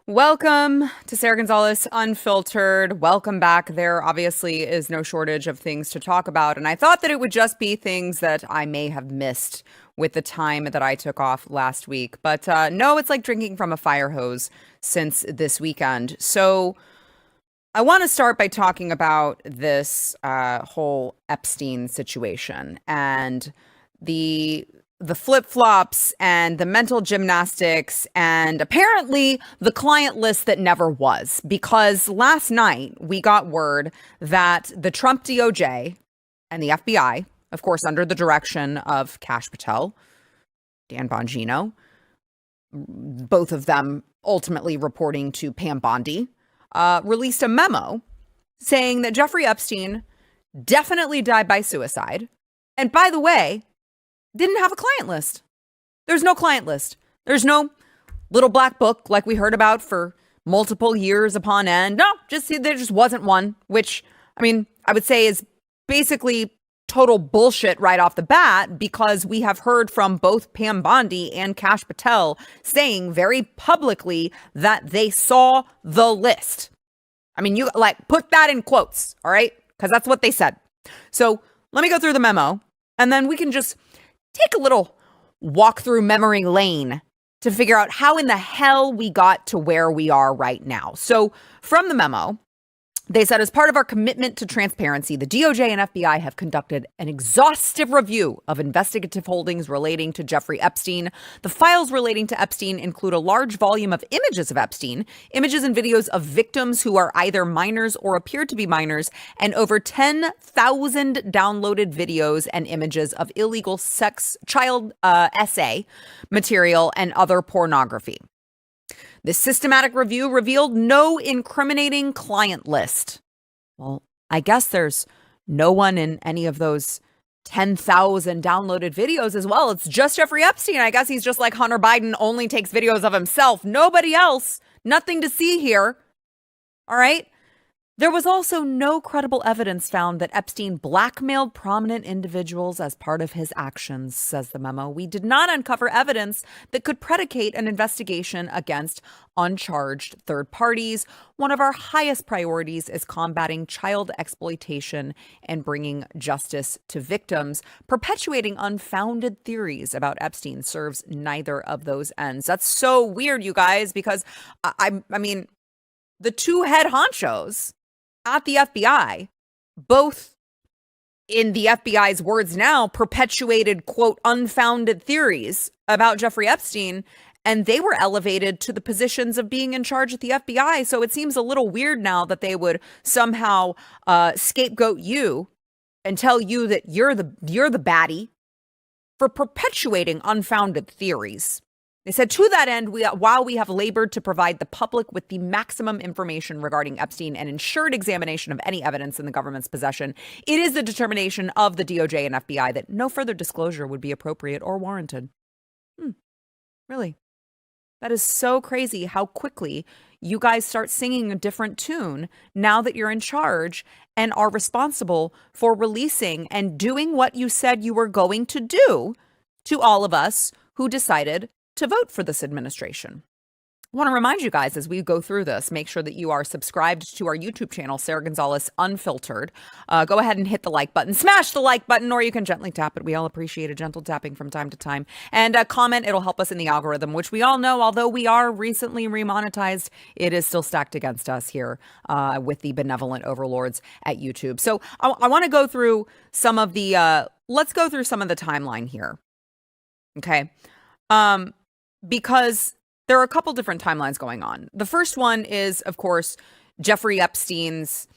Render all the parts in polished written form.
Welcome to Sara Gonzales Unfiltered. Welcome back. There obviously is no shortage of things to talk about, and I thought that it would just be things that I may have missed with the time that I took off last week. But no, it's like drinking from a fire hose since this weekend. So I want to start by talking about this whole Epstein situation and the flip-flops and the mental gymnastics and apparently the client list that never was. Because last night we got word that the Trump DOJ and the FBI, of course, under the direction of Kash Patel, Dan Bongino, both of them ultimately reporting to Pam Bondi, released a memo saying that Jeffrey Epstein definitely died by suicide. And by the way, didn't have a client list. There's no client list. There's no little black book like we heard about for multiple years upon end. No, there just wasn't one, which, I mean, I would say is basically total bullshit right off the bat, because we have heard from both Pam Bondi and Kash Patel saying very publicly that they saw the list. I mean, you put that in quotes, all right? Because that's what they said. So let me go through the memo, and then we can just take a little walk through memory lane to figure out how in the hell we got to where we are right now. So from the memo, they said, as part of our commitment to transparency, the DOJ and FBI have conducted an exhaustive review of investigative holdings relating to Jeffrey Epstein. The files relating to Epstein include a large volume of images of Epstein, images and videos of victims who are either minors or appear to be minors, and over 10,000 downloaded videos and images of illegal child essay material and other pornography. This systematic review revealed no incriminating client list. Well, I guess there's no one in any of those 10,000 downloaded videos as well. It's just Jeffrey Epstein. I guess he's just like Hunter Biden, only takes videos of himself. Nobody else. Nothing to see here. All right. There was also no credible evidence found that Epstein blackmailed prominent individuals as part of his actions, says the memo. We did not uncover evidence that could predicate an investigation against uncharged third parties. One of our highest priorities is combating child exploitation and bringing justice to victims. Perpetuating unfounded theories about Epstein serves neither of those ends. That's so weird, you guys, because I mean, the two head honchos at the FBI, both in the FBI's words now, perpetuated, quote, unfounded theories about Jeffrey Epstein, and they were elevated to the positions of being in charge at the FBI. So it seems a little weird now that they would somehow scapegoat you and tell you that you're the baddie for perpetuating unfounded theories. They said, to that end, while we have labored to provide the public with the maximum information regarding Epstein and ensured examination of any evidence in the government's possession, it is the determination of the DOJ and FBI that no further disclosure would be appropriate or warranted. Really? That is so crazy how quickly you guys start singing a different tune now that you're in charge and are responsible for releasing and doing what you said you were going to do to all of us who decided to vote for this administration. I want to remind you guys as we go through this, make sure that you are subscribed to our YouTube channel, Sara Gonzales Unfiltered. Go ahead and hit the like button, smash the like button, or you can gently tap it. We all appreciate a gentle tapping from time to time. And comment, it'll help us in the algorithm, which we all know, although we are recently remonetized, it is still stacked against us here with the benevolent overlords at YouTube. So I want to go through some of the, let's go through some of the timeline here. Okay. Because there are a couple different timelines going on. The first one is, of course, Jeffrey Epstein's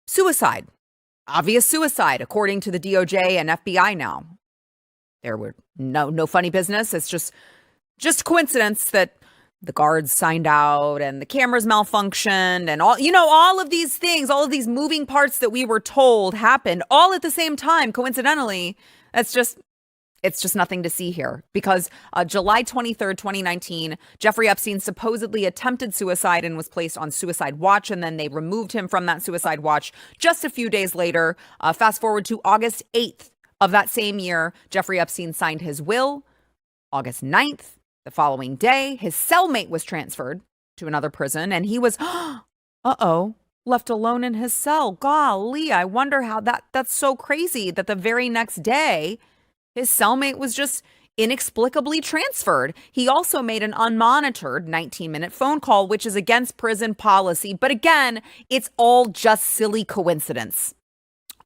suicide. Obvious suicide, according to the DOJ and FBI now. There were no funny business. It's just coincidence that the guards signed out and the cameras malfunctioned and all of these things, all of these moving parts that we were told happened all at the same time. Coincidentally, that's just It's just nothing to see here because July 23rd, 2019, Jeffrey Epstein supposedly attempted suicide and was placed on suicide watch. And then they removed him from that suicide watch just a few days later. Fast forward to August 8th of that same year, Jeffrey Epstein signed his will. August 9th, the following day, his cellmate was transferred to another prison and he was, left alone in his cell. Golly, I wonder how that's so crazy that the very next day, his cellmate was just inexplicably transferred. He also made an unmonitored 19-minute phone call, which is against prison policy. But again, it's all just silly coincidence.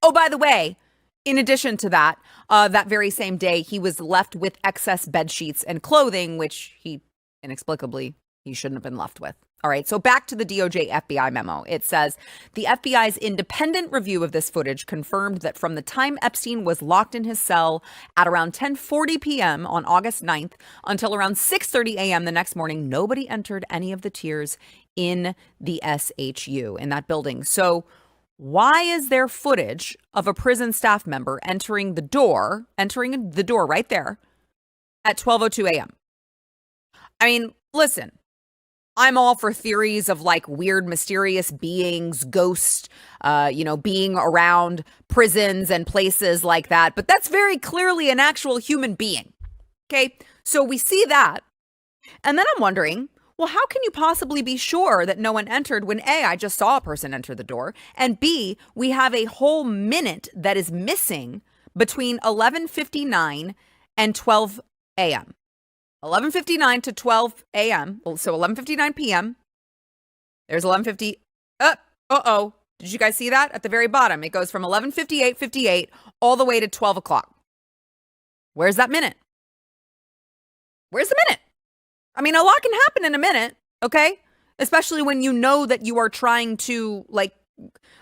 Oh, by the way, in addition to that, that very same day, he was left with excess bed sheets and clothing, which he shouldn't have been left with. All right, so back to the DOJ FBI memo. It says, the FBI's independent review of this footage confirmed that from the time Epstein was locked in his cell at around 10:40 p.m. on August 9th until around 6:30 a.m. the next morning, nobody entered any of the tiers in the SHU, in that building. So why is there footage of a prison staff member entering the door right there at 12:02 a.m.? I mean, listen. I'm all for theories of like weird, mysterious beings, ghosts, being around prisons and places like that. But that's very clearly an actual human being. Okay, so we see that. And then I'm wondering, well, how can you possibly be sure that no one entered when A, I just saw a person enter the door, and B, we have a whole minute that is missing between 11:59 and 12 a.m. 11:59 to 12 a.m. So 11:59 p.m. There's 11:50. Did you guys see that? At the very bottom, it goes from 11:58 all the way to 12 o'clock. Where's that minute? Where's the minute? I mean, a lot can happen in a minute, okay? Especially when you know that you are trying to,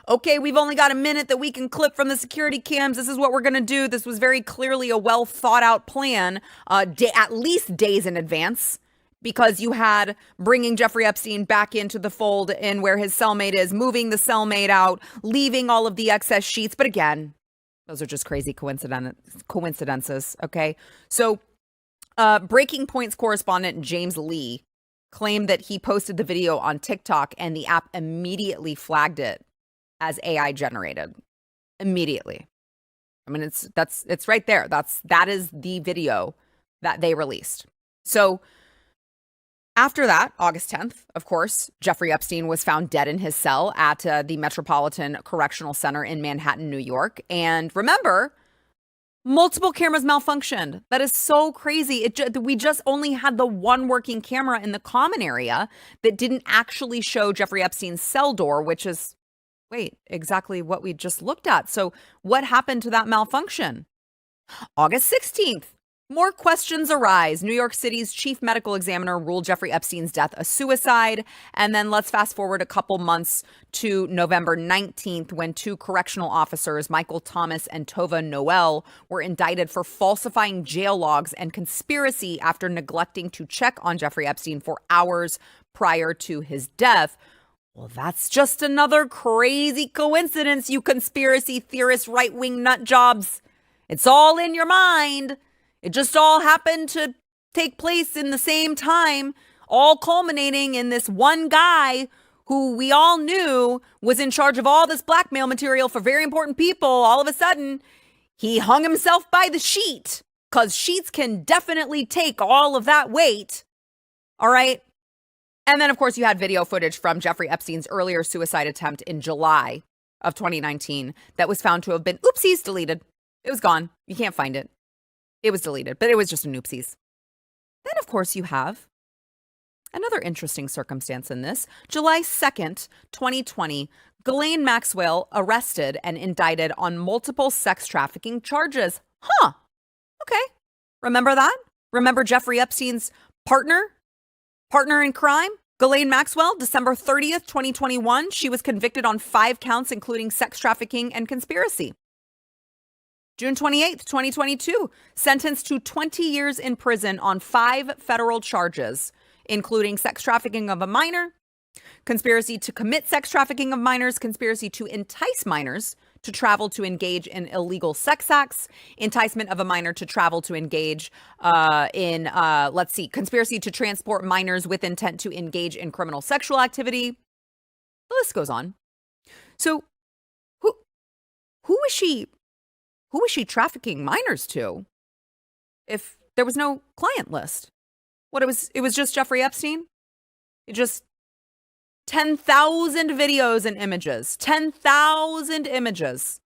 okay, we've only got a minute that we can clip from the security cams. This is what we're going to do. This was very clearly a well thought out plan, at least days in advance, because you had bringing Jeffrey Epstein back into the fold in where his cellmate is, moving the cellmate out, leaving all of the excess sheets. But again, those are just crazy coincidences. Okay. So Breaking Point's correspondent James Lee claimed that he posted the video on TikTok and the app immediately flagged it as AI generated. Immediately. I mean, it's right there. That is the video that they released. So after that, August 10th, of course, Jeffrey Epstein was found dead in his cell at the Metropolitan Correctional Center in Manhattan, New York. And remember, multiple cameras malfunctioned. That is so crazy. We just only had the one working camera in the common area that didn't actually show Jeffrey Epstein's cell door, which is, exactly what we just looked at. So what happened to that malfunction? August 16th, more questions arise. New York City's chief medical examiner ruled Jeffrey Epstein's death a suicide. And then let's fast forward a couple months to November 19th, when two correctional officers, Michael Thomas and Tova Noel, were indicted for falsifying jail logs and conspiracy after neglecting to check on Jeffrey Epstein for hours prior to his death. Well, that's just another crazy coincidence, you conspiracy theorist right-wing nut jobs. It's all in your mind. It just all happened to take place in the same time, all culminating in this one guy who we all knew was in charge of all this blackmail material for very important people. All of a sudden, he hung himself by the sheet, because sheets can definitely take all of that weight. All right. And then, of course, you had video footage from Jeffrey Epstein's earlier suicide attempt in July of 2019 that was found to have been, oopsies, deleted. It was gone. You can't find it. It was deleted, but it was just an oopsies. Then, of course, you have another interesting circumstance in this. July 2nd, 2020, Ghislaine Maxwell arrested and indicted on multiple sex trafficking charges. Huh. Okay. Remember that? Remember Jeffrey Epstein's partner in crime? Ghislaine Maxwell, December 30th, 2021. She was convicted on 5 counts, including sex trafficking and conspiracy. June 28th, 2022, sentenced to 20 years in prison on 5 federal charges, including sex trafficking of a minor, conspiracy to commit sex trafficking of minors, conspiracy to entice minors to travel to engage in illegal sex acts, enticement of a minor to travel to engage conspiracy to transport minors with intent to engage in criminal sexual activity. The list goes on. So who was she trafficking minors to if there was no client list? It was just Jeffrey Epstein? It just 10,000 videos and images. 10,000 images.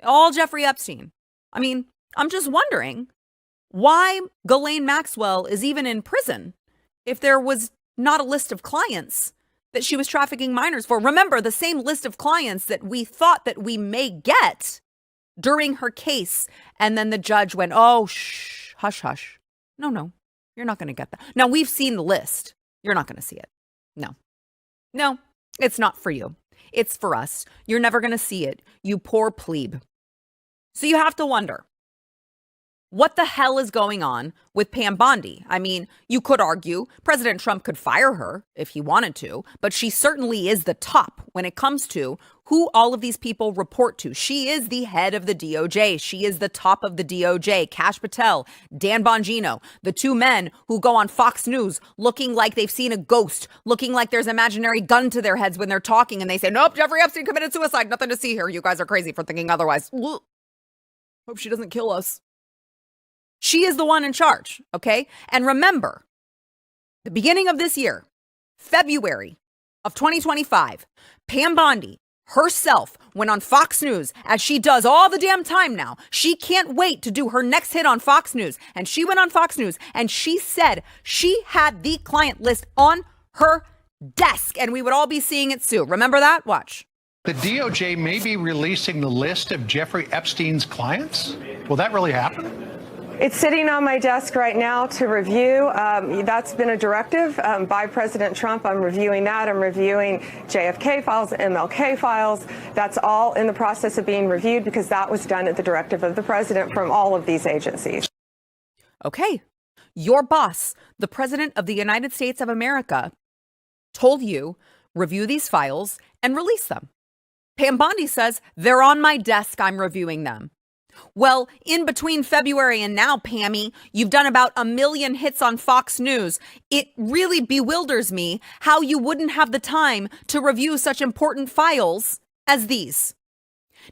All Jeffrey Epstein. I mean, I'm just wondering why Ghislaine Maxwell is even in prison if there was not a list of clients that she was trafficking minors for. Remember, the same list of clients that we thought that we may get during her case. And then the judge went, oh, shh, hush, hush. No, you're not going to get that. Now, we've seen the list. You're not going to see it. No, it's not for you. It's for us. You're never going to see it, you poor plebe. So you have to wonder, what the hell is going on with Pam Bondi? I mean, you could argue President Trump could fire her if he wanted to, but she certainly is the top when it comes to who all of these people report to. She is the head of the DOJ. She is the top of the DOJ. Kash Patel, Dan Bongino, the two men who go on Fox News looking like they've seen a ghost, looking like there's an imaginary gun to their heads when they're talking, and they say, nope, Jeffrey Epstein committed suicide. Nothing to see here. You guys are crazy for thinking otherwise. Hope she doesn't kill us. She is the one in charge, okay? And remember, the beginning of this year, February of 2025, Pam Bondi herself went on Fox News, as she does all the damn time now. She can't wait to do her next hit on Fox News. And she went on Fox News and she said she had the client list on her desk and we would all be seeing it soon. Remember that? Watch. The DOJ may be releasing the list of Jeffrey Epstein's clients. Will that really happen? It's sitting on my desk right now to review. That's been a directive by President Trump. I'm reviewing that. I'm reviewing JFK files, MLK files. That's all in the process of being reviewed because that was done at the directive of the president from all of these agencies. Okay. Your boss, the president of the United States of America, told you, review these files and release them. Pam Bondi says, they're on my desk. I'm reviewing them. Well, in between February and now, Pammy, you've done about 1 million hits on Fox News. It really bewilders me how you wouldn't have the time to review such important files as these.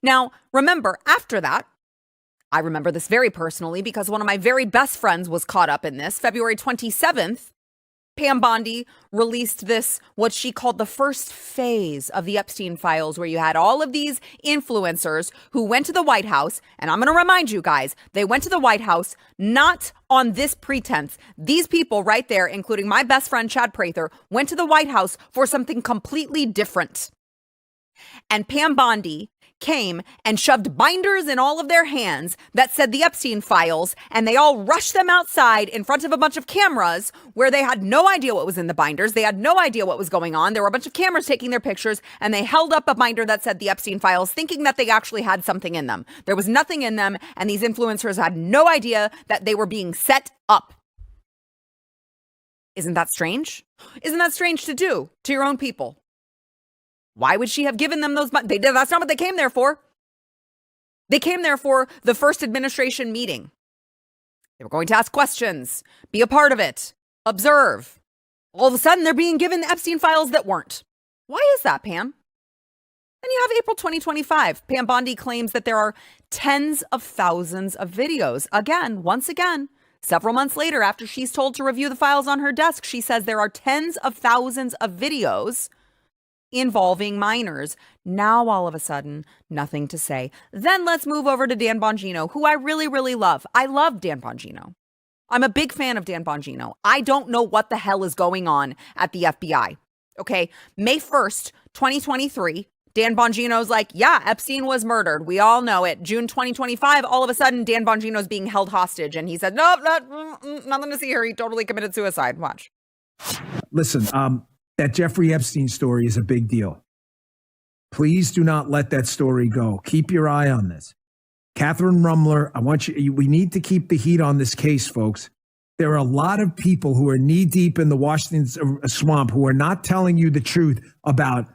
Now, remember, after that, I remember this very personally because one of my very best friends was caught up in this. February 27th, Pam Bondi released this, what she called the first phase of the Epstein files, where you had all of these influencers who went to the White House. And I'm going to remind you guys, they went to the White House not on this pretense. These people right there, including my best friend, Chad Prather, went to the White House for something completely different. And Pam Bondi came and shoved binders in all of their hands that said the Epstein files, and they all rushed them outside in front of a bunch of cameras where they had no idea what was in the binders. They had no idea what was going on. There were a bunch of cameras taking their pictures, and they held up a binder that said the Epstein files, thinking that they actually had something in them. There was nothing in them, and these influencers had no idea that they were being set up. Isn't that strange? Isn't that strange to do to your own people? Why would she have given them those? That's not what they came there for. They came there for the first administration meeting. They were going to ask questions, be a part of it, observe. All of a sudden, they're being given the Epstein files that weren't. Why is that, Pam? Then you have April 2025. Pam Bondi claims that there are tens of thousands of videos. Once again, several months later, after she's told to review the files on her desk, she says there are tens of thousands of videos involving minors. Now, all of a sudden, nothing to say. Then let's move over to Dan Bongino, who I really, really love. I love Dan Bongino. I'm a big fan of Dan Bongino. I don't know what the hell is going on at the FBI. Okay, May 1st, 2023, Dan Bongino's like, yeah, Epstein was murdered. We all know it. June 2025, all of a sudden, Dan Bongino's being held hostage. And he said, nope, nothing to see here. He totally committed suicide. Watch. Listen, that Jeffrey Epstein story is a big deal. Please do not let that story go. Keep your eye on this. Catherine Rumler, we need to keep the heat on this case, folks. There are a lot of people who are knee deep in the Washington swamp who are not telling you the truth about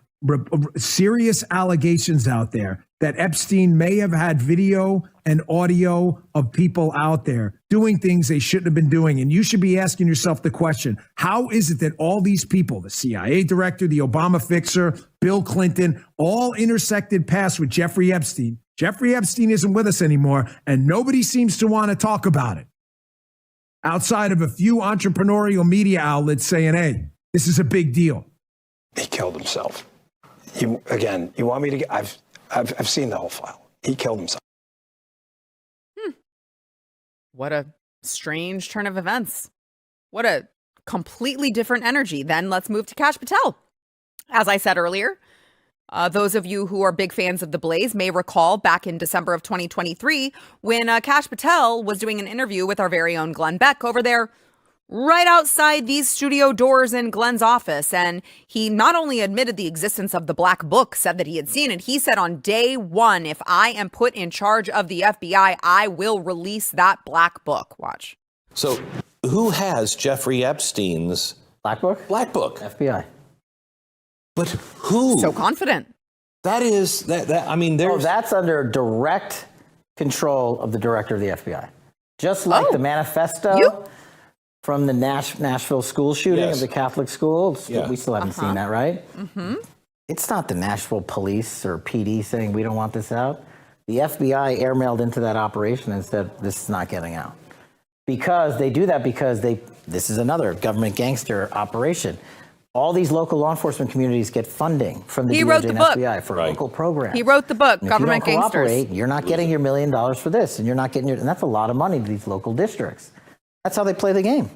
serious allegations out there that Epstein may have had video and audio of people out there doing things they shouldn't have been doing. And you should be asking yourself the question, how is it that all these people, the CIA director, the Obama fixer, Bill Clinton, all intersected paths with Jeffrey Epstein? Jeffrey Epstein isn't with us anymore, and nobody seems to want to talk about it outside of a few entrepreneurial media outlets saying, hey, this is a big deal. He killed himself. You want me to get, I've seen the whole file. He killed himself. What a strange turn of events. What a completely different energy. Then let's move to Kash Patel. As I said earlier, those of you who are big fans of The Blaze may recall back in December of 2023 when Kash Patel was doing an interview with our very own Glenn Beck over there right outside these studio doors in Glenn's office. And he not only admitted the existence of the black book, said that he had seen it. He said on day one, if I am put in charge of the FBI, I will release that black book. Watch. So who has Jeffrey Epstein's black book? Black book. FBI. But who? So confident. That is, I mean, there's... that's under direct control of the director of the FBI. Just like the manifesto from the Nashville school shooting of the Catholic school. We still haven't seen that, right? Mm-hmm. It's not the Nashville police or PD saying we don't want this out. The FBI airmailed into that operation and said this is not getting out. Because they do that because this is another government gangster operation. All these local law enforcement communities get funding from the DOJ and FBI for local programs. He wrote the book, and Government if you don't Gangsters. You're not getting your $1 million for this, and you're not getting and that's a lot of money to these local districts. That's how they play the game.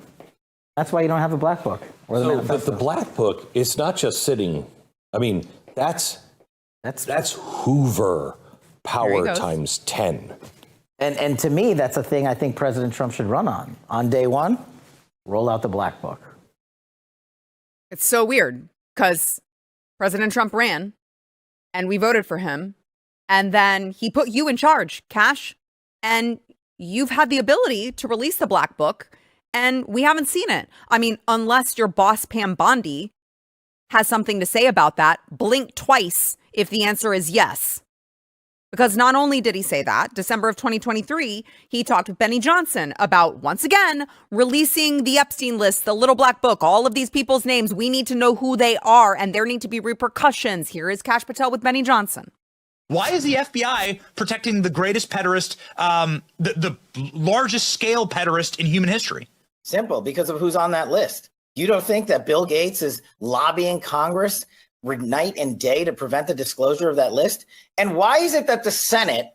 That's why you don't have a black book. Or the manifesto. But the black book is not just sitting. I mean, that's Hoover power times 10. And to me, that's a thing I think President Trump should run on. On day one, roll out the black book. It's so weird because President Trump ran and we voted for him. And then he put you in charge, Kash. And you've had the ability to release the black book. And we haven't seen it. I mean, unless your boss, Pam Bondi, has something to say about that, blink twice if the answer is yes. Because not only did he say that, December of 2023, he talked with Benny Johnson about, once again, releasing the Epstein list, the little black book, all of these people's names. We need to know who they are, and there need to be repercussions. Here is Kash Patel with Benny Johnson. Why is the FBI protecting the greatest pederast, the largest scale pederast in human history? Simple, because of who's on that list. You don't think that Bill Gates is lobbying Congress night and day to prevent the disclosure of that list? And why is it that the Senate,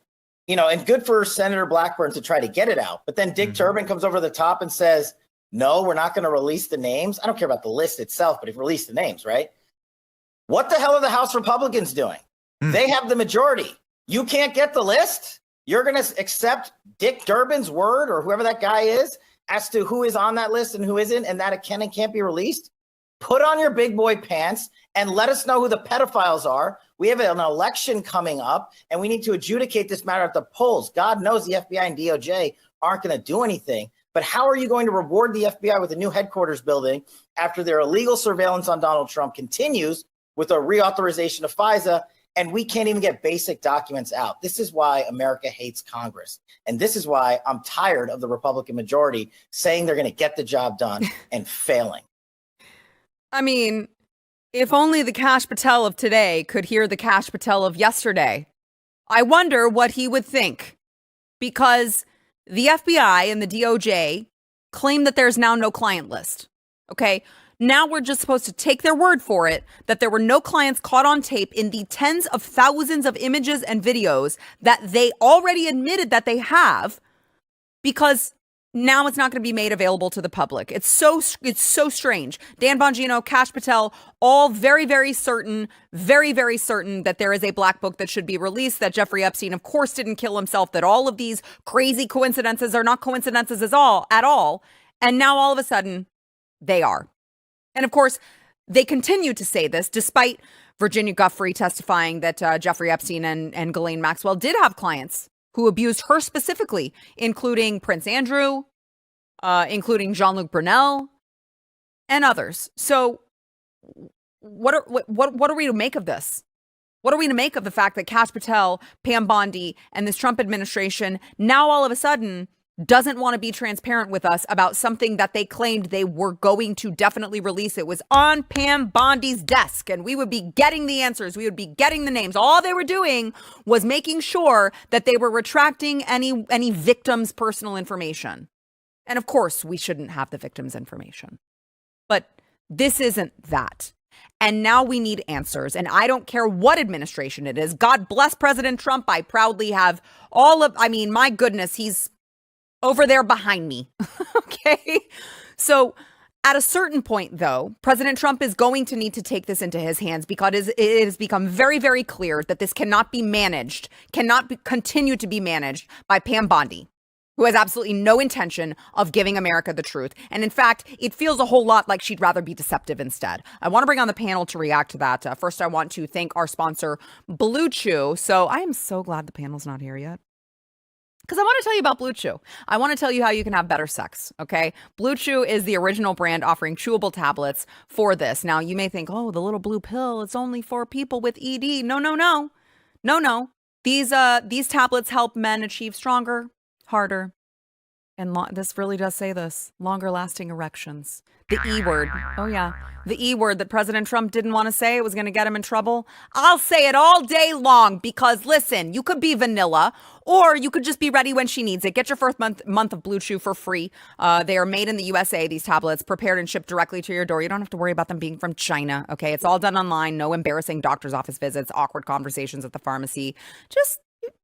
and good for Senator Blackburn to try to get it out, but then Dick Durbin comes over the top and says, no, we're not going to release the names. I don't care about the list itself, but if release the names, right? What the hell are the House Republicans doing? They have the majority. You can't get the list? You're going to accept Dick Durbin's word or whoever that guy is as to who is on that list and who isn't, and that it can and can't be released? Put on your big boy pants and let us know who the pedophiles are. We have an election coming up, and we need to adjudicate this matter at the polls. God knows the FBI and DOJ aren't going to do anything. But how are you going to reward the FBI with a new headquarters building after their illegal surveillance on Donald Trump continues with a reauthorization of FISA, and we can't even get basic documents out? This is why America hates Congress. And this is why I'm tired of the Republican majority saying they're going to get the job done and failing. I mean, if only the Kash Patel of today could hear the Kash Patel of yesterday. I wonder what he would think. Because the FBI and the DOJ claim that there's now no client list. Okay? Now we're just supposed to take their word for it that there were no clients caught on tape in the tens of thousands of images and videos that they already admitted that they have, because now it's not going to be made available to the public. It's so strange. Dan Bongino, Kash Patel, all very, very certain that there is a black book that should be released, that Jeffrey Epstein, of course, didn't kill himself, that all of these crazy coincidences are not coincidences at all. And now all of a sudden, they are. And of course, they continue to say this despite Virginia Giuffre testifying that Jeffrey Epstein and Ghislaine Maxwell did have clients who abused her specifically, including Prince Andrew, including Jean-Luc Brunel, and others. So what are we to make of this? What are we to make of the fact that Kash Patel, Pam Bondi, and this Trump administration now all of a sudden doesn't want to be transparent with us about something that they claimed they were going to definitely release? It was on Pam Bondi's desk, and we would be getting the answers. We would be getting the names. All they were doing was making sure that they were retracting any victim's personal information. And of course, we shouldn't have the victim's information. But this isn't that. And now we need answers. And I don't care what administration it is. God bless President Trump. I proudly have my goodness, he's over there behind me. Okay. So at a certain point, though, President Trump is going to need to take this into his hands, because it has become very, very clear that this cannot be managed, continue to be managed by Pam Bondi, who has absolutely no intention of giving America the truth. And in fact, it feels a whole lot like she'd rather be deceptive instead. I want to bring on the panel to react to that. First, I want to thank our sponsor, Blue Chew. So I am so glad the panel's not here yet, because I want to tell you about Blue Chew. I want to tell you how you can have better sex, okay? Blue Chew is the original brand offering chewable tablets for this. Now, you may think, oh, the little blue pill, it's only for people with ED. No. These tablets help men achieve stronger, harder, and this really does say this, longer lasting erections. The E word. Oh, yeah. The E word that President Trump didn't want to say. It was going to get him in trouble. I'll say it all day long, because listen, you could be vanilla, or you could just be ready when she needs it. Get your first month of Blue Chew for free. They are made in the USA, these tablets, prepared and shipped directly to your door. You don't have to worry about them being from China, okay? It's all done online. No embarrassing doctor's office visits, awkward conversations at the pharmacy. Just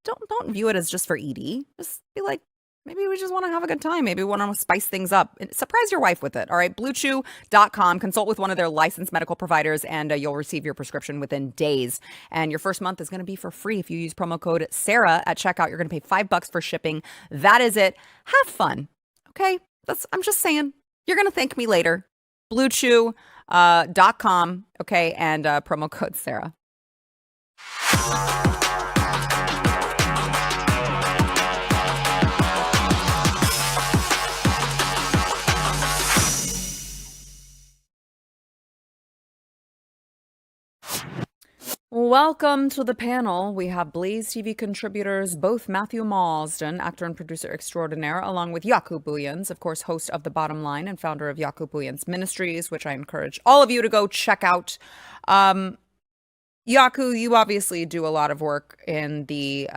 don't view it as just for ED. Just be like, maybe we just want to have a good time. Maybe we want to spice things up. Surprise your wife with it. All right. BlueChew.com. Consult with one of their licensed medical providers, and you'll receive your prescription within days. And your first month is going to be for free if you use promo code Sarah at checkout. You're going to pay $5 for shipping. That is it. Have fun. Okay. I'm just saying. You're going to thank me later. BlueChew.com. Okay. And promo code Sarah. Welcome to the panel. We have BlazeTV contributors, both Matthew Marsden, actor and producer extraordinaire, along with Jaco Booyens, of course, host of The Bottom Line and founder of Jaco Booyens Ministries, which I encourage all of you to go check out. Jaco, you obviously do a lot of work in the,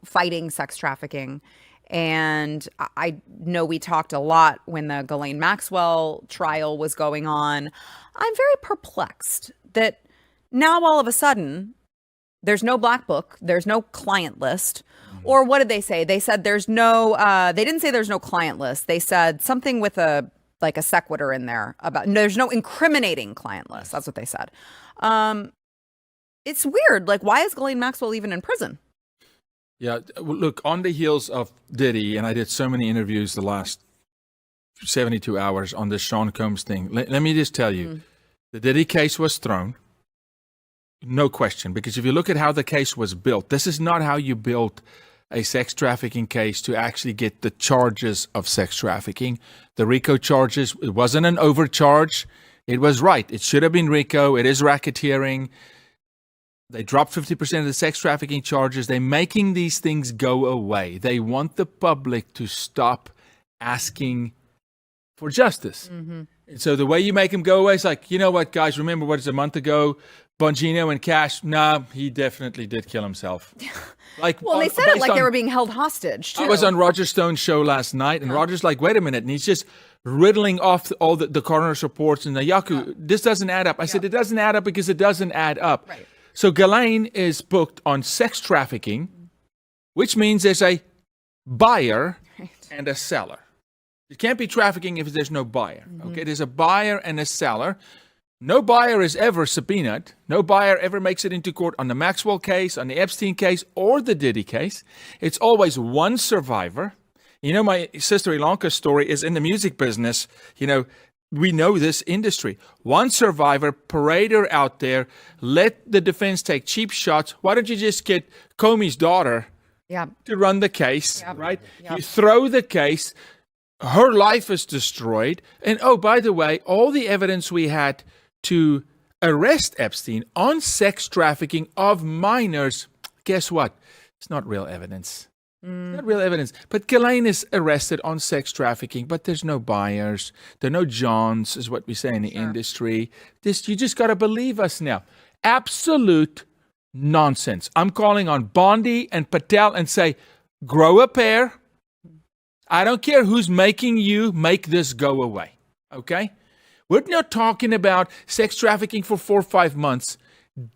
fighting sex trafficking. And I know we talked a lot when the Ghislaine Maxwell trial was going on. I'm very perplexed that now, all of a sudden, there's no black book, there's no client list. Or what did they say? They said there's no, they didn't say there's no client list. They said something with a sequitur in there about, there's no incriminating client list. That's what they said. It's weird. Like, why is Ghislaine Maxwell even in prison? Yeah, look, on the heels of Diddy, and I did so many interviews the last 72 hours on the Sean Combs thing. Let me just tell you, the Diddy case was thrown. No question, because if you look at how the case was built, this is not how you built a sex trafficking case to actually get the charges of sex trafficking. The RICO charges, it wasn't an overcharge. It was right. It should have been RICO. It is racketeering. They dropped 50% of the sex trafficking charges. They're making these things go away. They want the public to stop asking for justice. And so the way you make them go away is like, you know what, guys, remember what is a month ago? Bongino and Kash, he definitely did kill himself. Like, well, they said it like they were being held hostage, too. I was on Roger Stone's show last night, and Roger's like, wait a minute. And he's just riddling off all the coroner's reports. And Jaco, this doesn't add up. I said, it doesn't add up because it doesn't add up. Right. So Ghislaine is booked on sex trafficking, which means there's a buyer and a seller. It can't be trafficking if there's no buyer. Okay, there's a buyer and a seller. No buyer is ever subpoenaed. No buyer ever makes it into court on the Maxwell case, on the Epstein case, or the Diddy case. It's always one survivor. You know, my sister Ilanka's story is in the music business. You know, we know this industry. One survivor, parade her out there, let the defense take cheap shots. Why don't you just get Comey's daughter to run the case, right? You throw the case, her life is destroyed. And oh, by the way, all the evidence we had to arrest Epstein on sex trafficking of minors. Guess what? It's not real evidence. Not real evidence. But Ghislaine is arrested on sex trafficking, but there's no buyers. There are no Johns, is what we say in the industry. You just got to believe us now. Absolute nonsense. I'm calling on Bondi and Patel and say, grow a pair. I don't care who's making you make this go away. Okay? We're not talking about sex trafficking for 4 or 5 months.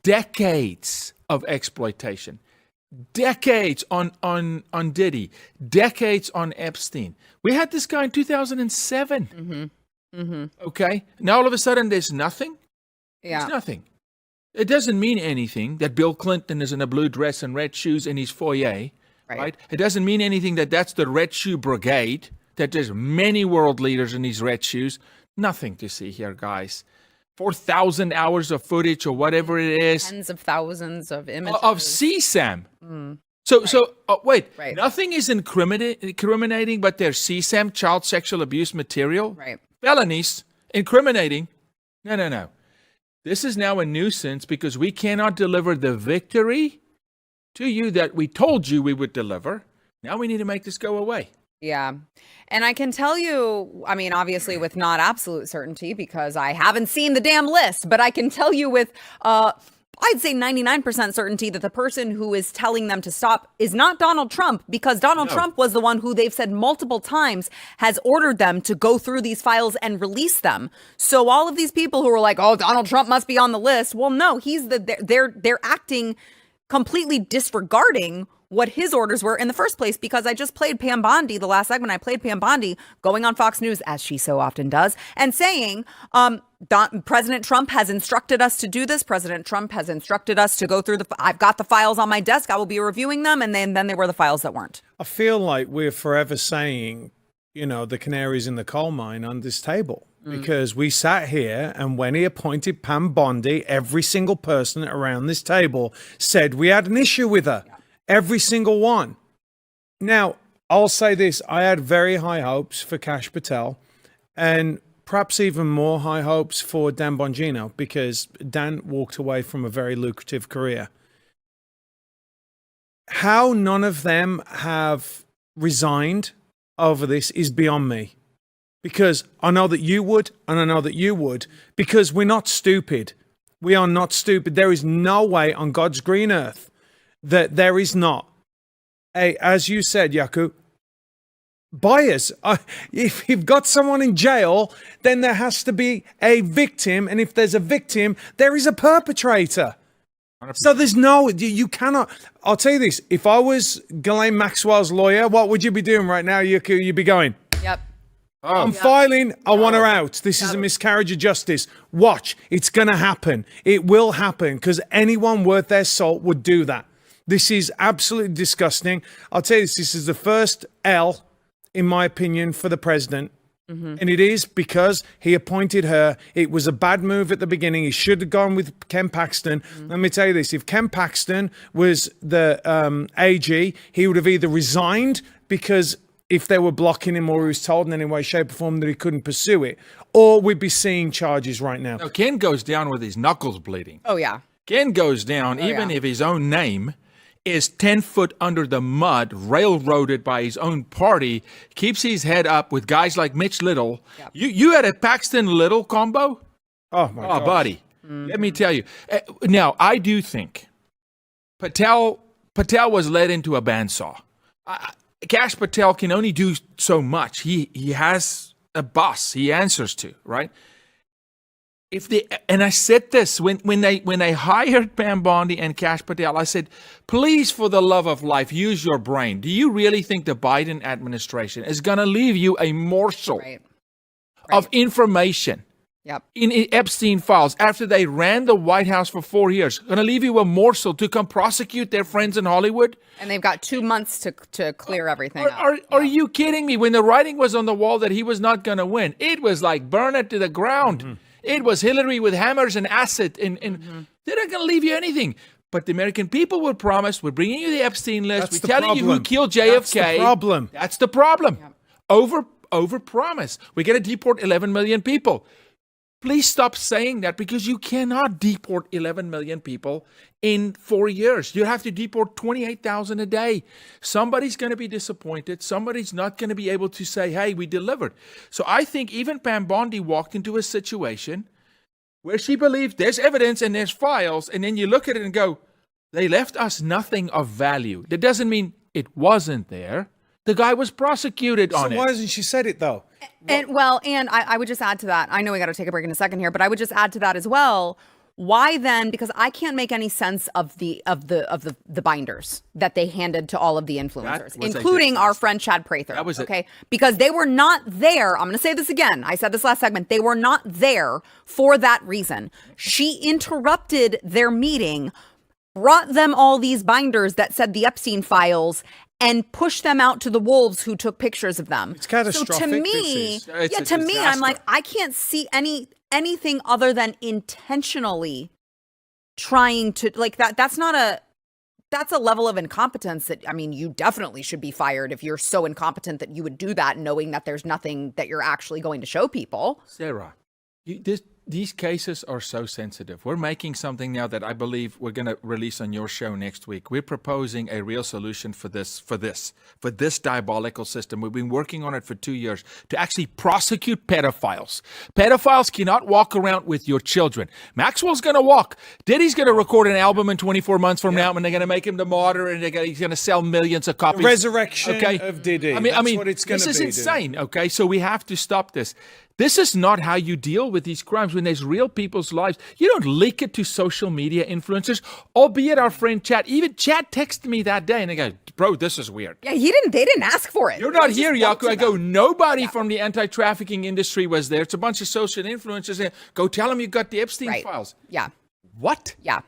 Decades of exploitation. Decades on Diddy, decades on Epstein. We had this guy in 2007. Okay, now all of a sudden there's nothing. Yeah, there's nothing. It doesn't mean anything that Bill Clinton is in a blue dress and red shoes in his foyer. Right? It doesn't mean anything that that's the Red Shoe Brigade. That there's many world leaders in these red shoes. Nothing to see here, guys. 4,000 hours of footage or whatever it is. Tens of thousands of images. Of CSAM. So wait, nothing is incriminating, but there's CSAM, child sexual abuse material. Right. Felonies, incriminating. No. This is now a nuisance because we cannot deliver the victory to you that we told you we would deliver. Now we need to make this go away. Yeah. And I can tell you, I mean, obviously with not absolute certainty because I haven't seen the damn list, but I can tell you with, I'd say 99% certainty that the person who is telling them to stop is not Donald Trump, because Donald Trump was the one who they've said multiple times has ordered them to go through these files and release them. So all of these people who are like, oh, Donald Trump must be on the list. Well, no, they're acting completely disregarding what his orders were in the first place, because I just played Pam Bondi, the last segment I played Pam Bondi going on Fox News, as she so often does, and saying, President Trump has instructed us to do this. President Trump has instructed us to go through I've got the files on my desk. I will be reviewing them. And then there were the files that weren't. I feel like we're forever saying, the canaries in the coal mine on this table. Because we sat here and when he appointed Pam Bondi, every single person around this table said we had an issue with her. Yeah. Every single one. Now, I'll say this. I had very high hopes for Kash Patel and perhaps even more high hopes for Dan Bongino, because Dan walked away from a very lucrative career. How none of them have resigned over this is beyond me. Because I know that you would, and I know that you would, because we're not stupid. We are not stupid. There is no way on God's green earth that there is not as you said, Jaco, buyers. If you've got someone in jail, then there has to be a victim. And if there's a victim, there is a perpetrator. 100%. So there's you cannot. I'll tell you this. If I was Ghislaine Maxwell's lawyer, what would you be doing right now, Jaco? You'd be going, yep. I'm filing. I want her out. This is a miscarriage of justice. Watch. It's going to happen. It will happen, because anyone worth their salt would do that. This is absolutely disgusting. I'll tell you this is the first L, in my opinion, for the president. Mm-hmm. And it is because he appointed her. It was a bad move at the beginning. He should have gone with Ken Paxton. Mm-hmm. Let me tell you this. If Ken Paxton was the AG, he would have either resigned, because if they were blocking him, or he was told in any way, shape or form that he couldn't pursue it, or we'd be seeing charges right now. No, Ken goes down with his knuckles bleeding. Oh, yeah. Ken goes down even if his own name is 10 foot under the mud, railroaded by his own party, keeps his head up with guys like Mitch Little. Yep. You had a Paxton Little combo? Oh, my God. Buddy. Mm-hmm. Let me tell you. Now, I do think Patel was led into a bandsaw. Kash Patel can only do so much. He has a boss he answers to, right? And I said this when they hired Pam Bondi and Kash Patel, I said, please, for the love of life, use your brain. Do you really think the Biden administration is going to leave you a morsel of information in Epstein files after they ran the White House for 4 years? Going to leave you a morsel to come prosecute their friends in Hollywood? And they've got 2 months to clear everything up. Are you kidding me? When the writing was on the wall that he was not going to win, it was like burn it to the ground. Mm-hmm. It was Hillary with hammers and acid, and they're not going to leave you anything. But the American people will promise, we're bringing you the Epstein list. We're telling you who killed JFK. That's the problem. That's the problem. Yep. Over promise. We're going to deport 11 million people. Please stop saying that, because you cannot deport 11 million people in 4 years. You have to deport 28,000 a day. Somebody's going to be disappointed. Somebody's not going to be able to say, hey, we delivered. So I think even Pam Bondi walked into a situation where she believed there's evidence and there's files, and then you look at it and go, they left us nothing of value. That doesn't mean it wasn't there. The guy was prosecuted on it. So why hasn't she said it though? And I would just add to that. I know we got to take a break in a second here, but I would just add to that as well. Why then? Because I can't make any sense of the binders that they handed to all of the influencers, including our friend Chad Prather. That was okay, because they were not there. I'm going to say this again. I said this last segment. They were not there for that reason. She interrupted their meeting, brought them all these binders that said the Epstein files, and pushed them out to the wolves who took pictures of them. It's catastrophic. So to me, to me, I'm like, I can't see anything other than intentionally trying to, like, that's a level of incompetence that, I mean, you definitely should be fired if you're so incompetent that you would do that knowing that there's nothing that you're actually going to show people. Sarah, these cases are so sensitive. We're making something now that I believe we're going to release on your show next week. We're proposing a real solution for this diabolical system. We've been working on it for 2 years to actually prosecute pedophiles. Pedophiles cannot walk around with your children. Maxwell's going to walk. Diddy's going to record an album in 24 months from now, and they're going to make him the martyr, and he's going to sell millions of copies. The resurrection of Diddy. I mean, what it's going to be. This is insane. Dude. Okay, so we have to stop this. This is not how you deal with these crimes when there's real people's lives. You don't leak it to social media influencers, albeit our friend Chad. Even Chad texted me that day and they go, bro, this is weird. Yeah, they didn't ask for it. You're not here, Jaco. I go, nobody from the anti-trafficking industry was there. It's a bunch of social influencers. Go tell them you got the Epstein files. Yeah. What? Yeah.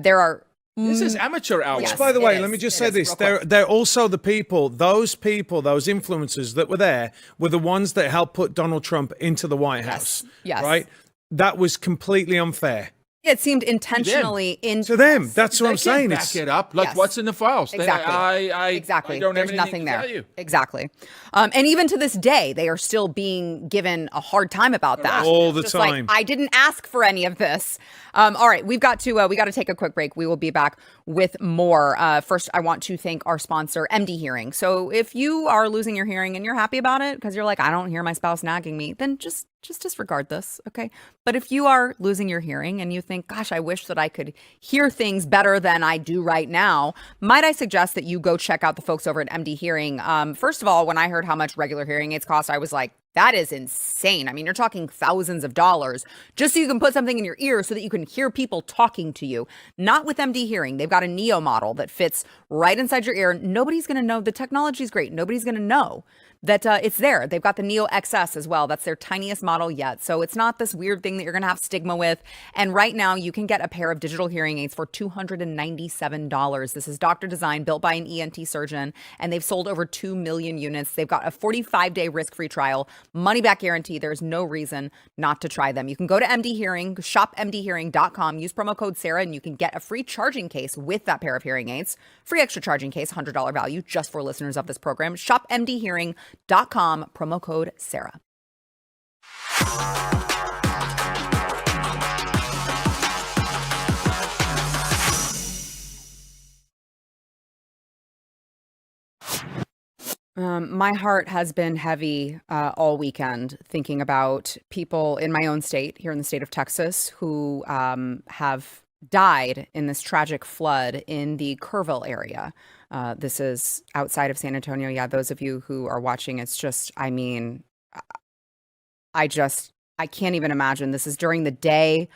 There are... This is amateur hour. Yes, by the way, let me just say this. They're also the those influencers that were there were the ones that helped put Donald Trump into the White House. Yes. Right? That was completely unfair. It seemed intentionally to them. That's what I'm saying. Back it up. Like, what's in the files? Exactly. I don't There's have nothing there. To tell you. Exactly. And even to this day, they are still being given a hard time about that. All the time. Like, I didn't ask for any of this. All right, we got to take a quick break. We will be back with more. First, I want to thank our sponsor, MD Hearing. So if you are losing your hearing and you're happy about it because you're like, I don't hear my spouse nagging me, then just disregard this, okay? But if you are losing your hearing and you think, gosh, I wish that I could hear things better than I do right now, might I suggest that you go check out the folks over at MD Hearing. First of all, when I heard how much regular hearing aids cost, I was like, that is insane. I mean, you're talking thousands of dollars just so you can put something in your ear so that you can hear people talking to you. Not with MD Hearing. They've got a Neo model that fits right inside your ear. Nobody's going to know. The technology is great. Nobody's going to know that it's there. They've got the Neo XS as well. That's their tiniest model yet. So it's not this weird thing that you're going to have stigma with. And right now you can get a pair of digital hearing aids for $297. This is doctor design, built by an ENT surgeon, and they've sold over 2 million units. They've got a 45-day risk-free trial, money-back guarantee. There's no reason not to try them. You can go to MD Hearing, shopmdhearing.com, use promo code Sarah, and you can get a free charging case with that pair of hearing aids. Free extra charging case, $100 value, just for listeners of this program. Shopmdhearing.com, promo code Sarah. My heart has been heavy all weekend thinking about people in my own state, here in the state of Texas, who have died in this tragic flood in the Kerrville area. This is outside of San Antonio. Yeah, those of you who are watching, it's just, I mean, I can't even imagine. This is during the day.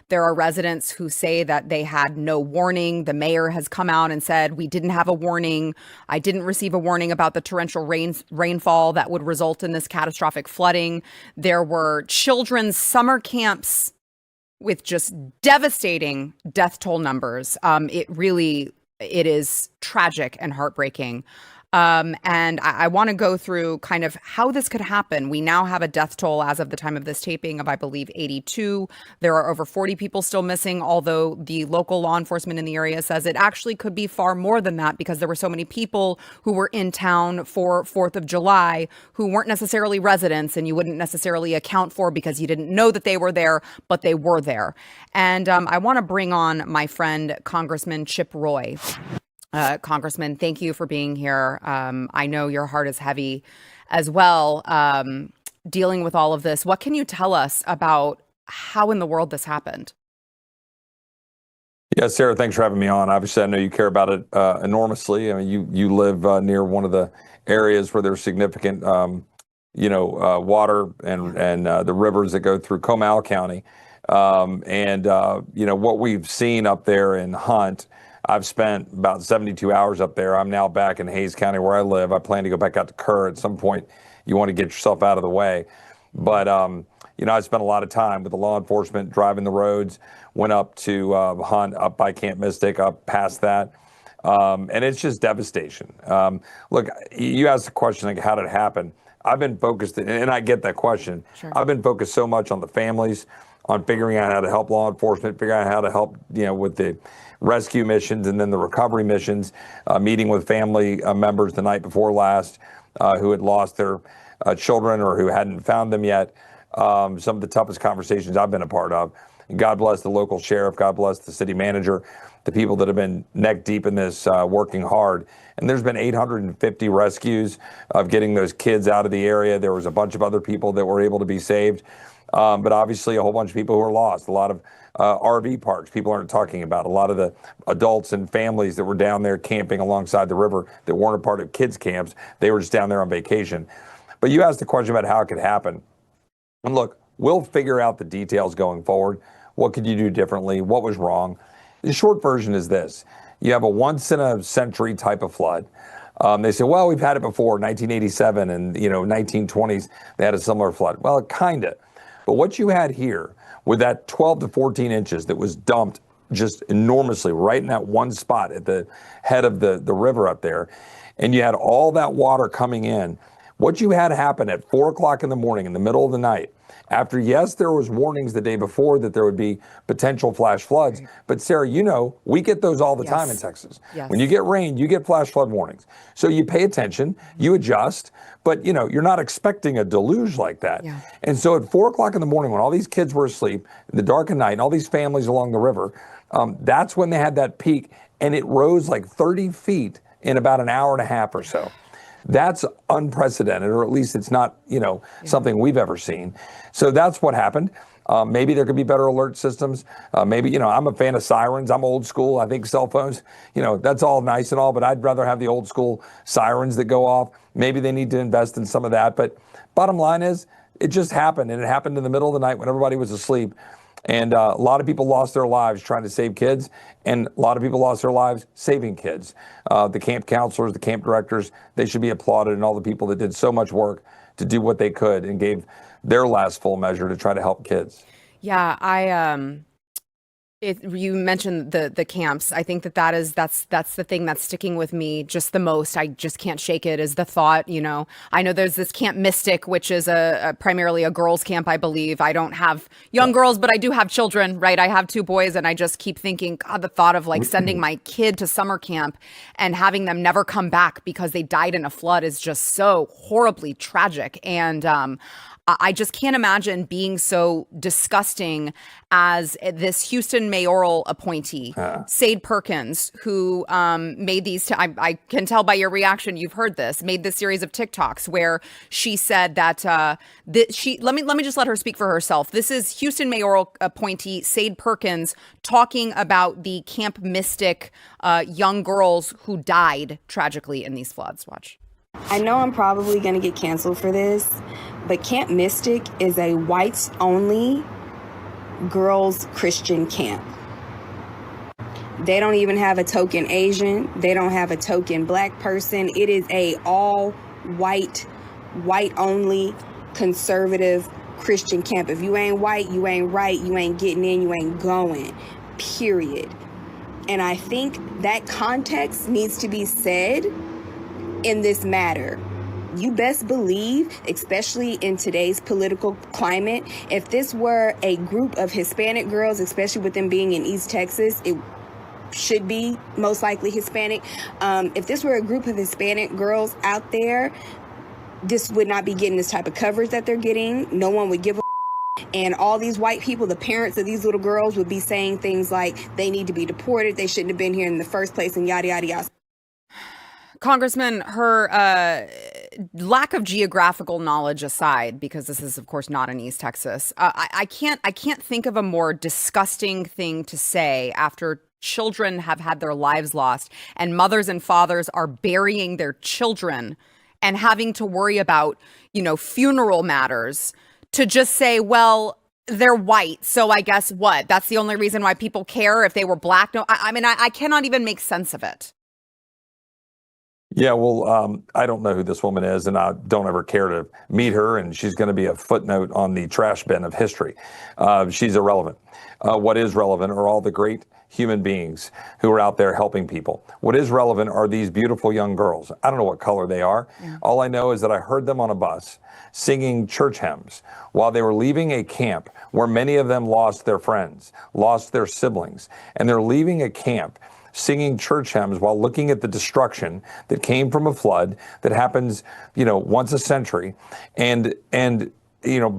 There are residents who say that they had no warning. The mayor has come out and said, we didn't have a warning. I didn't receive a warning about the torrential rainfall that would result in this catastrophic flooding. There were children's summer camps with just devastating death toll numbers. It is tragic and heartbreaking. And I want to go through kind of how this could happen. We now have a death toll as of the time of this taping of, I believe, 82. There are over 40 people still missing, although the local law enforcement in the area says it actually could be far more than that because there were so many people who were in town for 4th of July who weren't necessarily residents and you wouldn't necessarily account for because you didn't know that they were there, but they were there. And I want to bring on my friend, Congressman Chip Roy. Congressman, thank you for being here. I know your heart is heavy as well, dealing with all of this. What can you tell us about how in the world this happened? Yeah, Sarah, thanks for having me on. Obviously, I know you care about it enormously. I mean, you live near one of the areas where there's significant, water and the rivers that go through Comal County. What we've seen up there in Hunt, I've spent about 72 hours up there. I'm now back in Hayes County where I live. I plan to go back out to Kerr at some point. You want to get yourself out of the way. But, I spent a lot of time with the law enforcement driving the roads, went up to Hunt, up by Camp Mystic, up past that. And it's just devastation. Look, you asked the question, like, how did it happen? I've been focused, and I get that question. Sure. I've been focused so much on the families, on figuring out how to help law enforcement, figuring out how to help, with the rescue missions and then the recovery missions, meeting with family members the night before last who had lost their children or who hadn't found them yet. Some of the toughest conversations I've been a part of. And God bless the local sheriff. God bless the city manager, the people that have been neck deep in this, working hard. And there's been 850 rescues of getting those kids out of the area. There was a bunch of other people that were able to be saved. But obviously a whole bunch of people who are lost. A lot of RV parks people aren't talking about. A lot of the adults and families that were down there camping alongside the river that weren't a part of kids camps. They were just down there on vacation. But you asked the question about how it could happen. And look, we'll figure out the details going forward. What could you do differently? What was wrong? The short version is this. You have a once in a century type of flood. They say, well, we've had it before, 1987 and 1920s, they had a similar flood. Well, kind of. But what you had here with that 12 to 14 inches that was dumped just enormously right in that one spot at the head of the river up there, and you had all that water coming in, what you had happen at 4 o'clock in the morning in the middle of the night, after, yes, there was warnings the day before that there would be potential flash floods. But Sarah, we get those all the time in Texas. Yes. When you get rain, you get flash flood warnings. So you pay attention, you adjust, but you're not expecting a deluge like that. Yeah. And so at 4 o'clock in the morning, when all these kids were asleep in the dark of night and all these families along the river, that's when they had that peak, and it rose like 30 feet in about an hour and a half or so. That's unprecedented, or at least it's not, something we've ever seen. So that's what happened. Maybe there could be better alert systems. Maybe, I'm a fan of sirens. I'm old school. I think cell phones, that's all nice and all, but I'd rather have the old school sirens that go off. Maybe they need to invest in some of that. But bottom line is, it just happened, and it happened in the middle of the night when everybody was asleep. And a lot of people lost their lives trying to save kids, and a lot of people lost their lives saving kids. The camp counselors, the camp directors, they should be applauded, and all the people that did so much work to do what they could and gave their last full measure to try to help kids. Yeah, you mentioned the camps. I think that's the thing that's sticking with me just the most. I just can't shake it, is the thought, I know there's this Camp Mystic, which is primarily a girls' camp, I believe. I don't have young girls, but I do have children, right? I have 2 boys, and I just keep thinking, God, the thought of like sending my kid to summer camp and having them never come back because they died in a flood is just so horribly tragic. And I just can't imagine being so disgusting as this Houston mayoral appointee, Sade Perkins, who made these, I can tell by your reaction, you've heard this, made this series of TikToks where she said that let me just let her speak for herself. This is Houston mayoral appointee Sade Perkins talking about the Camp Mystic young girls who died tragically in these floods. Watch. I know I'm probably going to get canceled for this, but Camp Mystic is a whites-only girls' Christian camp. They don't even have a token Asian. They don't have a token black person. It is a all-white, white-only, conservative Christian camp. If you ain't white, you ain't right, you ain't getting in, you ain't going, period. And I think that context needs to be said in this matter. You best believe, especially in today's political climate, if this were a group of Hispanic girls, especially with them being in East Texas, it should be most likely Hispanic. If this were a group of Hispanic girls out there, this would not be getting this type of coverage that they're getting. No one would give a and all these white people, the parents of these little girls, would be saying things like they need to be deported, they shouldn't have been here in the first place, and yada, yada, yada. Congressman, her lack of geographical knowledge aside, because this is, of course, not in East Texas, I can't think of a more disgusting thing to say after children have had their lives lost and mothers and fathers are burying their children and having to worry about, funeral matters, to just say, well, they're white, so I guess what? That's the only reason why people care if they were black? No, I mean, I cannot even make sense of it. Yeah, well, I don't know who this woman is, and I don't ever care to meet her, and she's going to be a footnote on the trash bin of history. She's irrelevant. What is relevant are all the great human beings who are out there helping people. What is relevant are these beautiful young girls. I don't know what color they are. Yeah. All I know is that I heard them on a bus singing church hymns while they were leaving a camp where many of them lost their friends, lost their siblings, and they're leaving a camp singing church hymns while looking at the destruction that came from a flood that happens, once a century, and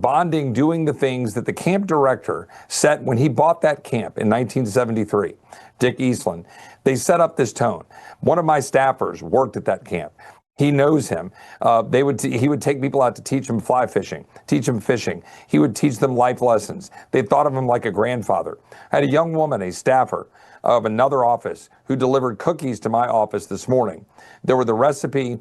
bonding, doing the things that the camp director set when he bought that camp in 1973, Dick Eastland. They set up this tone. One of my staffers worked at that camp. He knows him. He would take people out to teach them fly fishing, teach them fishing. He would teach them life lessons. They thought of him like a grandfather. I had a young woman, a staffer of another office, who delivered cookies to my office this morning. There were the recipe.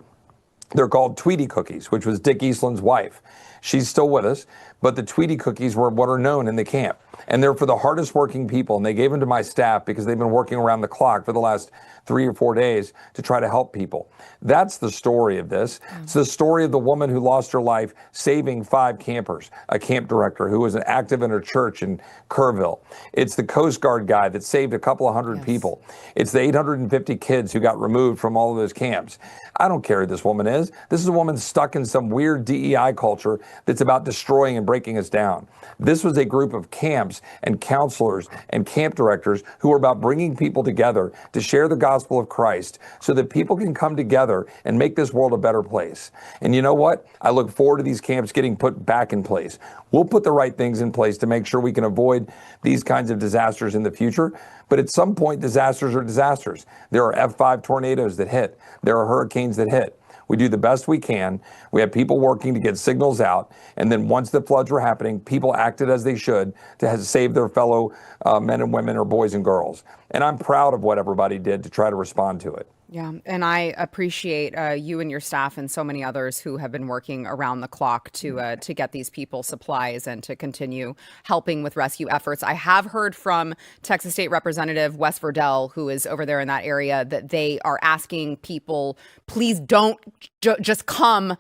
They're called Tweety cookies, which was Dick Eastland's wife. She's still with us, but the Tweety cookies were what are known in the camp. And they're for the hardest working people. And they gave them to my staff because they've been working around the clock for the last 3 or 4 days to try to help people. That's the story of this. It's the story of the woman who lost her life saving 5 campers, a camp director who was active in her church in Kerrville. It's the Coast Guard guy that saved a couple of hundred people. It's the 850 kids who got removed from all of those camps. I don't care who this woman is. This is a woman stuck in some weird DEI culture that's about destroying and breaking us down. This was a group of camps and counselors and camp directors who were about bringing people together to share the gospel of Christ so that people can come together and make this world a better place. And you know what? I look forward to these camps getting put back in place. We'll put the right things in place to make sure we can avoid these kinds of disasters in the future. But at some point, disasters are disasters. There are F5 tornadoes that hit. There are hurricanes that hit. We do the best we can. We have people working to get signals out. And then once the floods were happening, people acted as they should to save their fellow men and women or boys and girls. And I'm proud of what everybody did to try to respond to it. Yeah, and I appreciate you and your staff and so many others who have been working around the clock to get these people supplies and to continue helping with rescue efforts. I have heard from Texas State Representative Wes Verdell, who is over there in that area, that they are asking people, please don't just come.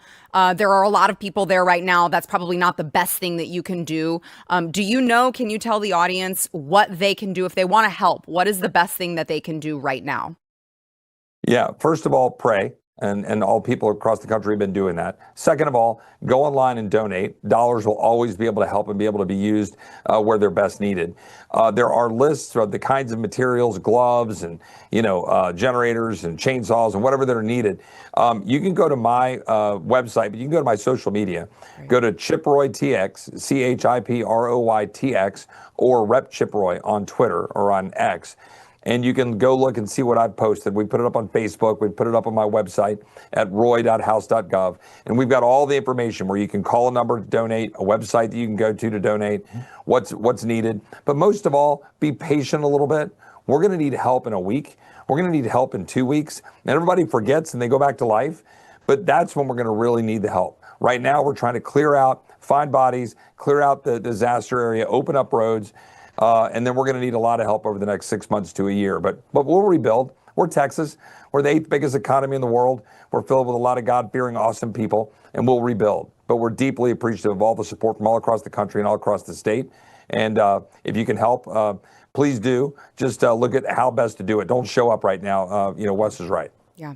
There are a lot of people there right now. That's probably not the best thing that you can do. Do you know, can you tell the audience what they can do if they want to help? What is the best thing that they can do right now? Yeah, first of all, pray, and all people across the country have been doing that. Second of all, go online and donate. Dollars will always be able to help and be able to be used where they're best needed. There are lists of the kinds of materials, gloves, and generators and chainsaws and whatever that are needed. You can go to my website, but you can go to my social media. Right. Go to ChipRoyTX, ChipRoyTX, or Rep Chiproy on Twitter or on X. And you can go look and see what I've posted. We put it up on Facebook. We put it up on my website at roy.house.gov. And we've got all the information where you can call a number to donate, a website that you can go to donate, what's needed. But most of all, be patient a little bit. We're going to need help in a week. We're going to need help in 2 weeks. And everybody forgets and they go back to life. But that's when we're going to really need the help. Right now, we're trying to clear out, find bodies, clear out the disaster area, open up roads. And then we're going to need a lot of help over the next 6 months to a year. But we'll rebuild. We're Texas. We're the 8th biggest economy in the world. We're filled with a lot of God-fearing, awesome people, and we'll rebuild. But we're deeply appreciative of all the support from all across the country and all across the state. And if you can help, please do. Just look at how best to do it. Don't show up right now. Wes is right. Yeah.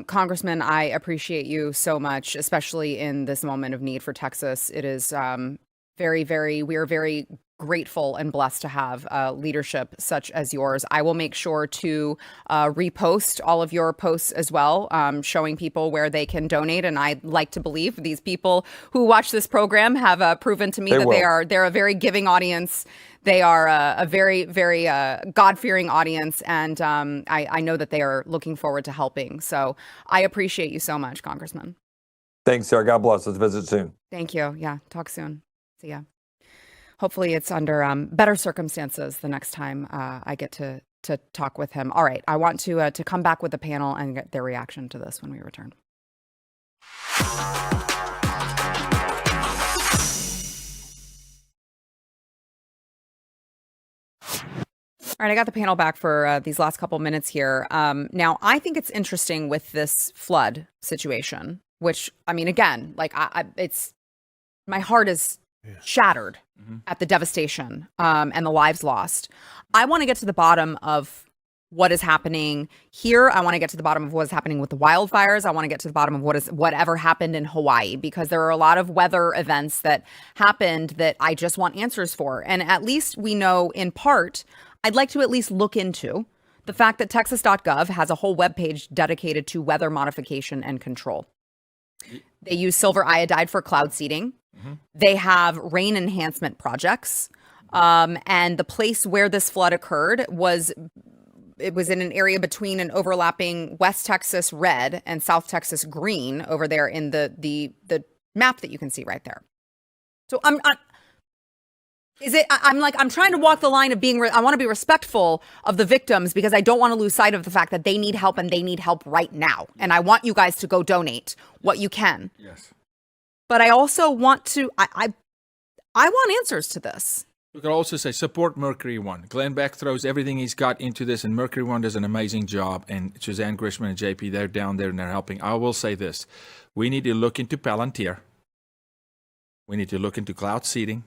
Congressman, I appreciate you so much, especially in this moment of need for Texas. It is we are very grateful and blessed to have leadership such as yours. I will make sure to repost all of your posts as well, showing people where they can donate. And I'd like to believe these people who watch this program have proven to me they're a very giving audience. They are a very, very God-fearing audience. And I know that they are looking forward to helping. So I appreciate you so much, Congressman. Thanks, Sarah. God bless. Let's visit soon. Thank you. Yeah. Talk soon. See ya. Hopefully it's under better circumstances the next time I get to talk with him. All right. I want to come back with the panel and get their reaction to this when we return. All right, I got the panel back for these last couple minutes here. Now, I think it's interesting with this flood situation, which, I mean, again, like it's my heart is shattered at the devastation and the lives lost. I want to get to the bottom of what is happening here. I want to get to the bottom of what is happening with the wildfires. I want to get to the bottom of whatever happened in Hawaii, because there are a lot of weather events that happened that I just want answers for. And at least we know in part, I'd like to at least look into the fact that Texas.gov has a whole webpage dedicated to weather modification and control. They use silver iodide for cloud seeding. They have rain enhancement projects. And the place where this flood occurred was in an area between an overlapping West Texas red and South Texas green over there in the map that you can see right there. So I'm trying to walk the line of being, I want to be respectful of the victims because I don't want to lose sight of the fact that they need help and they need help right now. And I want you guys to go donate what you can. Yes. But I also want to, I want answers to this. We could also say support Mercury One. Glenn Beck throws everything he's got into this, and Mercury One does an amazing job. And Suzanne Grisham and JP, they're down there and they're helping. I will say this. We need to look into Palantir. We need to look into cloud seeding.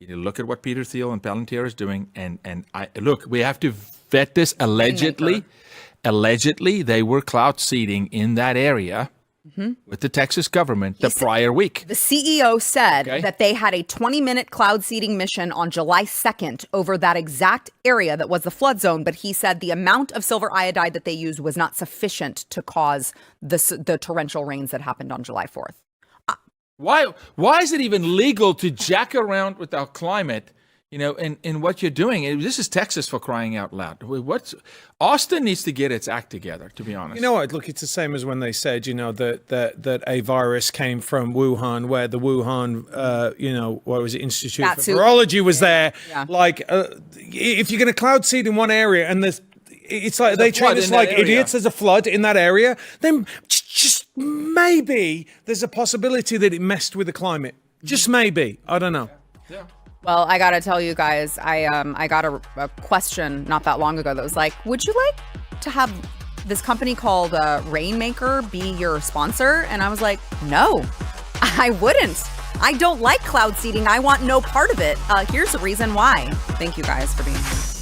We need to look at what Peter Thiel and Palantir is doing. And look, we have to vet this. Allegedly, they were cloud seeding in that area. With the Texas government prior week. The CEO said that they had a 20-minute cloud seeding mission on July 2nd over that exact area that was the flood zone. But he said the amount of silver iodide that they used was not sufficient to cause the torrential rains that happened on July 4th. Why is it even legal to jack around with our climate? You know, in what you're doing, this is Texas for crying out loud. Austin needs to get its act together, to be honest. You know what? Look, it's the same as when they said, you know, that a virus came from Wuhan, where the Wuhan, what was it, Institute for Virology was there. Yeah. Like, if you're going to cloud seed in one area and it's like they treat us like idiots, there's a flood in that area, then just maybe there's a possibility that it messed with the climate. Just maybe. I don't know. Yeah. Well, I got to tell you guys, I got a question not that long ago that was like, would you like to have this company called Rainmaker be your sponsor? And I was like, no, I wouldn't. I don't like cloud seeding. I want no part of it. Here's the reason why. Thank you guys for being here.